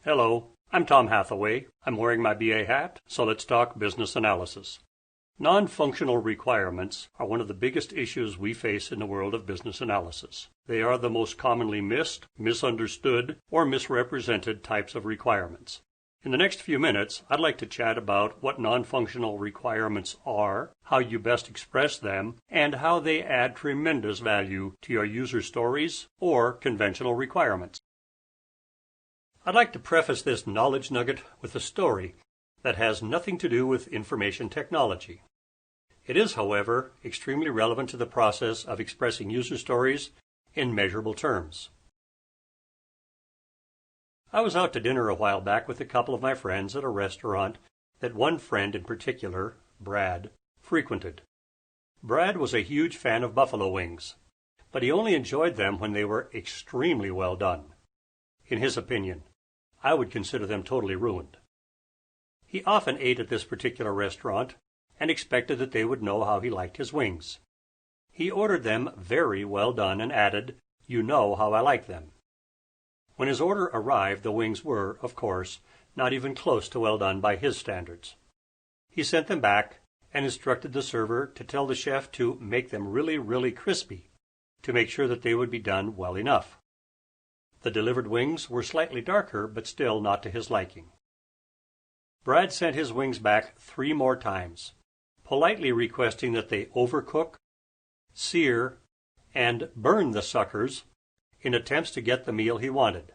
Hello, I'm Tom Hathaway. I'm wearing my BA hat, so let's talk business analysis. Non-functional requirements are one of the biggest issues we face in the world of business analysis. They are the most commonly missed, misunderstood, or misrepresented types of requirements. In the next few minutes, I'd like to chat about what non-functional requirements are, how you best express them, and how they add tremendous value to your user stories or conventional requirements. I'd like to preface this knowledge nugget with a story that has nothing to do with information technology. It is, however, extremely relevant to the process of expressing user stories in measurable terms. I was out to dinner a while back with a couple of my friends at a restaurant that one friend in particular, Brad, frequented. Brad was a huge fan of buffalo wings, but he only enjoyed them when they were extremely well done. In his opinion, I would consider them totally ruined. He often ate at this particular restaurant and expected that they would know how he liked his wings. He ordered them very well done and added, "You know how I like them." When his order arrived, the wings were, of course, not even close to well done by his standards. He sent them back and instructed the server to tell the chef to make them really, really crispy to make sure that they would be done well enough. The delivered wings were slightly darker, but still not to his liking. Brad sent his wings back 3 more times, politely requesting that they overcook, sear, and burn the suckers in attempts to get the meal he wanted.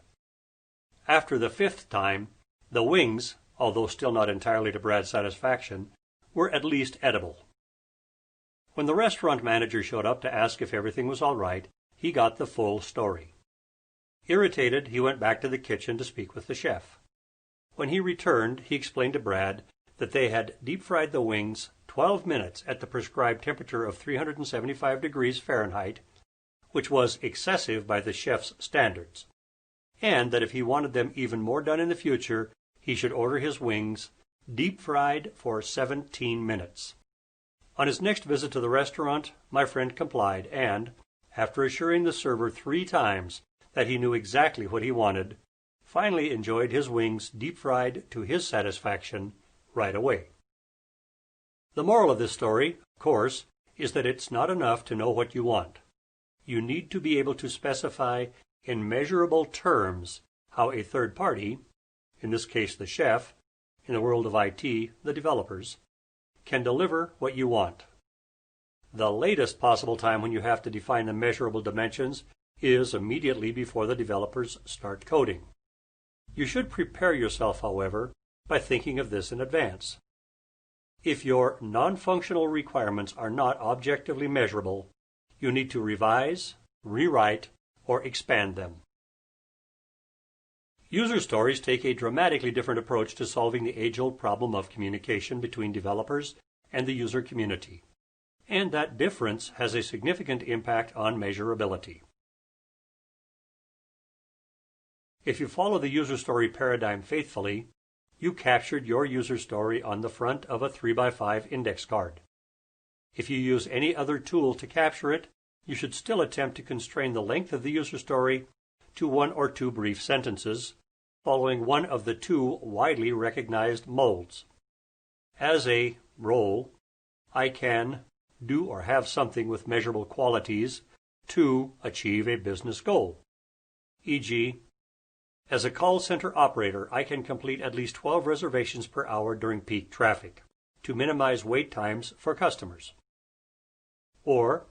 After the 5th time, the wings, although still not entirely to Brad's satisfaction, were at least edible. When the restaurant manager showed up to ask if everything was all right, he got the full story. Irritated, he went back to the kitchen to speak with the chef. When he returned, he explained to Brad that they had deep-fried the wings 12 minutes at the prescribed temperature of 375 degrees Fahrenheit, which was excessive by the chef's standards, and that if he wanted them even more done in the future, he should order his wings deep-fried for 17 minutes. On his next visit to the restaurant, my friend complied and, after assuring the server 3 times that he knew exactly what he wanted, finally enjoyed his wings deep-fried to his satisfaction right away. The moral of this story, of course, is that it's not enough to know what you want. You need to be able to specify in measurable terms how a third party, in this case the chef, in the world of IT, the developers, can deliver what you want. The latest possible time when you have to define the measurable dimensions is immediately before the developers start coding. You should prepare yourself, however, by thinking of this in advance. If your non-functional requirements are not objectively measurable, you need to revise, rewrite, or expand them. User stories take a dramatically different approach to solving the age-old problem of communication between developers and the user community, and that difference has a significant impact on measurability. If you follow the user story paradigm faithfully, you captured your user story on the front of a 3x5 index card. If you use any other tool to capture it, you should still attempt to constrain the length of the user story to 1 or 2 brief sentences, following one of the 2 widely recognized molds. As a role, I can do or have something with measurable qualities to achieve a business goal. E.g., as a call center operator, I can complete at least 12 reservations per hour during peak traffic to minimize wait times for customers. Or,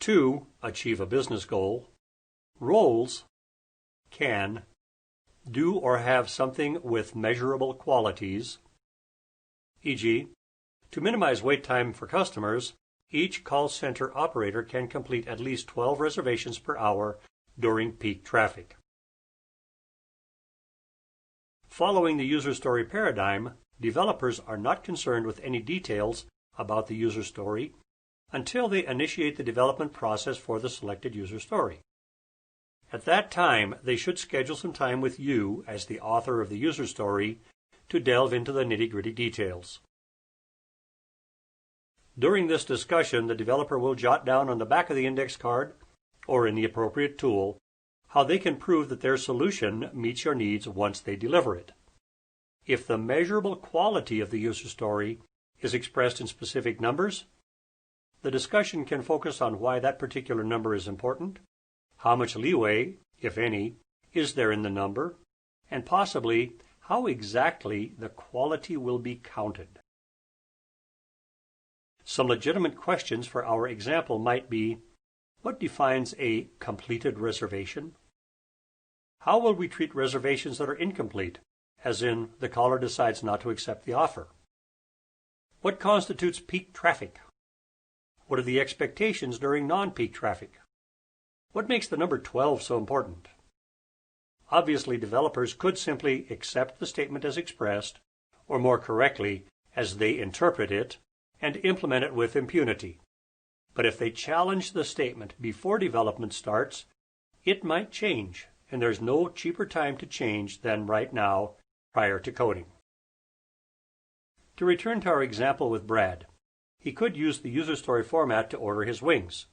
to achieve a business goal, roles can do or have something with measurable qualities, e.g., to minimize wait time for customers, each call center operator can complete at least 12 reservations per hour during peak traffic. Following the user story paradigm, developers are not concerned with any details about the user story until they initiate the development process for the selected user story. At that time, they should schedule some time with you, as the author of the user story, to delve into the nitty-gritty details. During this discussion, the developer will jot down on the back of the index card, or in the appropriate tool, how they can prove that their solution meets your needs once they deliver it. If the measurable quality of the user story is expressed in specific numbers, the discussion can focus on why that particular number is important, how much leeway, if any, is there in the number, and possibly how exactly the quality will be counted. Some legitimate questions for our example might be, what defines a completed reservation? How will we treat reservations that are incomplete, as in the caller decides not to accept the offer? What constitutes peak traffic? What are the expectations during non-peak traffic? What makes the number 12 so important? Obviously, developers could simply accept the statement as expressed, or more correctly, as they interpret it, and implement it with impunity. But if they challenge the statement before development starts, it might change, and there's no cheaper time to change than right now, prior to coding. To return to our example with Brad, he could use the user story format to order his wings.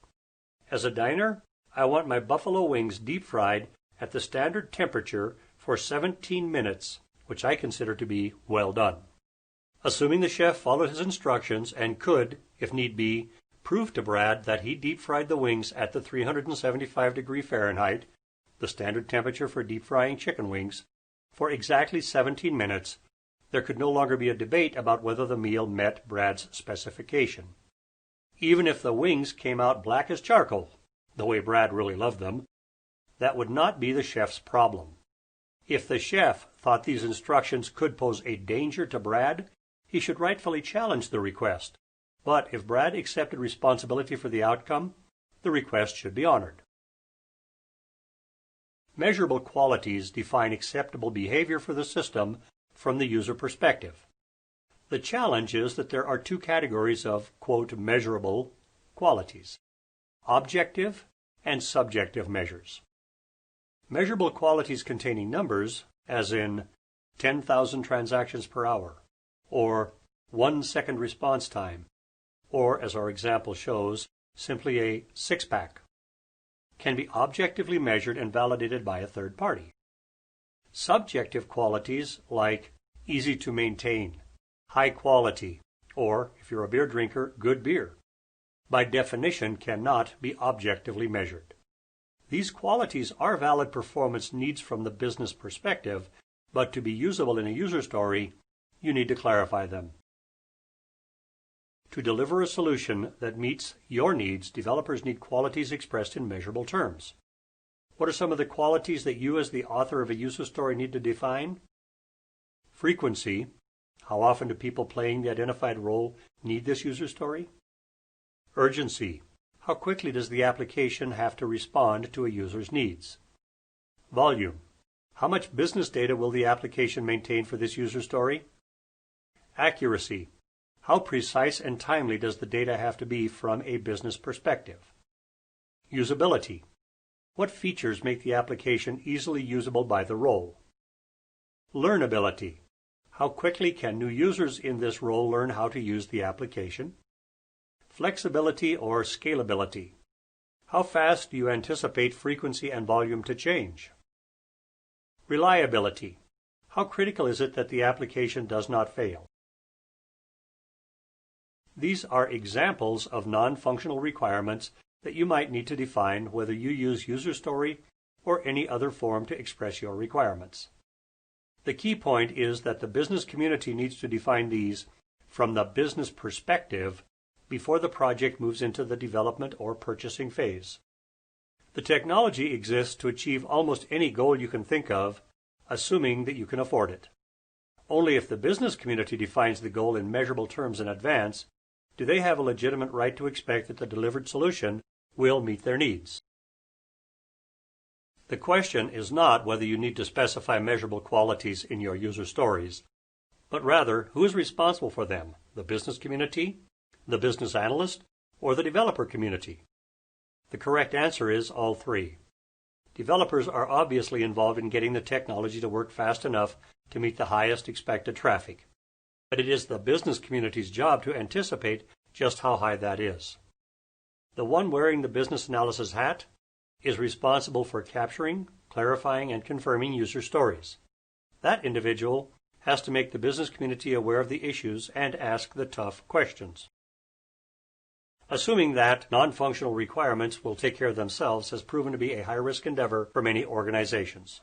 As a diner, I want my buffalo wings deep fried at the standard temperature for 17 minutes, which I consider to be well done. Assuming the chef followed his instructions and could, if need be, prove to Brad that he deep fried the wings at the 375 Fahrenheit, the standard temperature for deep frying chicken wings, for exactly 17 minutes, there could no longer be a debate about whether the meal met Brad's specification. Even if the wings came out black as charcoal, the way Brad really loved them, that would not be the chef's problem. If the chef thought these instructions could pose a danger to Brad, he should rightfully challenge the request. But if Brad accepted responsibility for the outcome, the request should be honored. Measurable qualities define acceptable behavior for the system from the user perspective. The challenge is that there are two categories of, quote, measurable qualities: objective and subjective measures. Measurable qualities containing numbers, as in 10,000 transactions per hour, or 1 second response time, or, as our example shows, simply a six-pack, can be objectively measured and validated by a third party. Subjective qualities like easy to maintain, high quality, or, if you're a beer drinker, good beer, by definition cannot be objectively measured. These qualities are valid performance needs from the business perspective, but to be usable in a user story, you need to clarify them. To deliver a solution that meets your needs, developers need qualities expressed in measurable terms. What are some of the qualities that you as the author of a user story need to define? Frequency. How often do people playing the identified role need this user story? Urgency. How quickly does the application have to respond to a user's needs? Volume. How much business data will the application maintain for this user story? Accuracy. How precise and timely does the data have to be from a business perspective? Usability. What features make the application easily usable by the role? Learnability. How quickly can new users in this role learn how to use the application? Flexibility or scalability. How fast do you anticipate frequency and volume to change? Reliability. How critical is it that the application does not fail? These are examples of non-functional requirements that you might need to define whether you use user story or any other form to express your requirements. The key point is that the business community needs to define these from the business perspective before the project moves into the development or purchasing phase. The technology exists to achieve almost any goal you can think of, assuming that you can afford it. Only if the business community defines the goal in measurable terms in advance do they have a legitimate right to expect that the delivered solution will meet their needs. The question is not whether you need to specify measurable qualities in your user stories, but rather who is responsible for them, the business community, the business analyst, or the developer community. The correct answer is all three. Developers are obviously involved in getting the technology to work fast enough to meet the highest expected traffic, but it is the business community's job to anticipate just how high that is. The one wearing the business analysis hat is responsible for capturing, clarifying, and confirming user stories. That individual has to make the business community aware of the issues and ask the tough questions. Assuming that non-functional requirements will take care of themselves has proven to be a high-risk endeavor for many organizations.